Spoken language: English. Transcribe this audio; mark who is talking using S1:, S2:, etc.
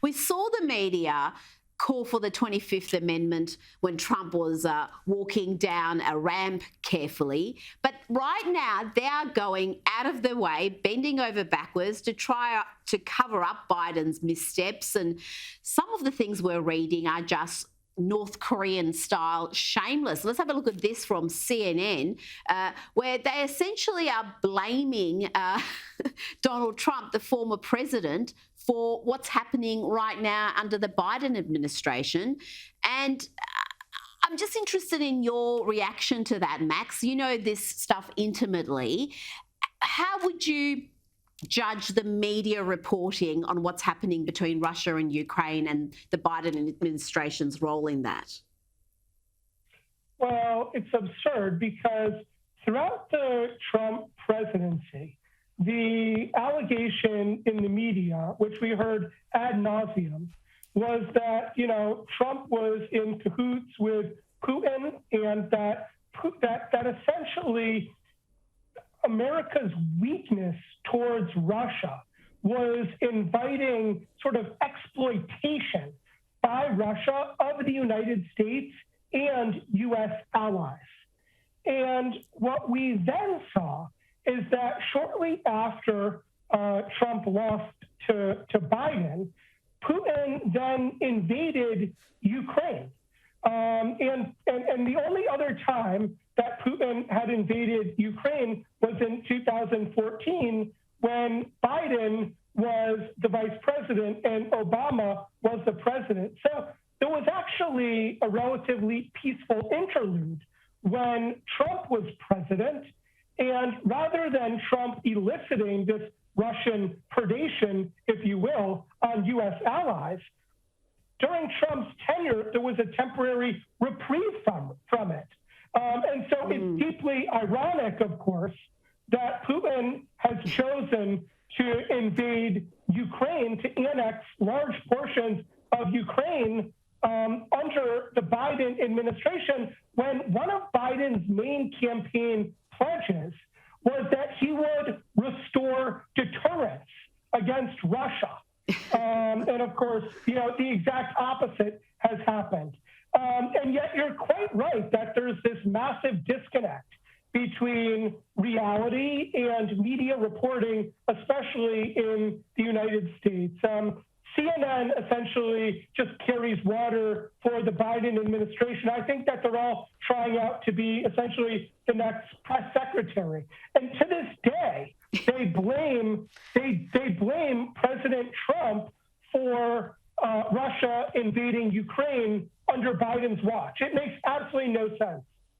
S1: We saw the media call for the 25th Amendment when Trump was walking down a ramp carefully. But right now, they are going out of their way, bending over backwards to try to cover up Biden's missteps. And some of the things we're reading are just North Korean style shameless. Let's have a look at this from CNN, where they essentially are blaming Donald Trump, the former president, for what's happening right now under the Biden administration. And I'm just interested in your reaction to that, Max. You know this stuff intimately. How would you judge the media reporting on what's happening between Russia and Ukraine and the Biden administration's role in that?
S2: Well, it's absurd because throughout the Trump presidency, the allegation in the media, which we heard ad nauseum, was that, Trump was in cahoots with Putin and that essentially America's weakness towards Russia was inviting sort of exploitation by Russia of the United States and U.S. allies. And what we then saw is that shortly after Trump lost to Biden, Putin then invaded Ukraine. And the only other time that Putin had invaded Ukraine was in 2014 when Biden was the vice president and Obama was the president. So there was actually a relatively peaceful interlude when Trump was president. And rather than Trump eliciting this Russian predation, if you will, on U.S. allies, during Trump's tenure, there was a temporary reprieve from it. And so it's deeply ironic, of course, that Putin has chosen to invade Ukraine, to annex large portions of Ukraine under the Biden administration, when one of Biden's main campaign pledges was that he would restore deterrence against Russia. And of course, the exact opposite has happened. And yet you're quite right that there's this massive disconnect between reality and media reporting, especially in the United States. CNN essentially just carries water for the Biden administration. I think that they're all trying out to be essentially the next press secretary. And to this day, they blame President Trump for Russia invading Ukraine under Biden's watch. It makes absolutely no sense.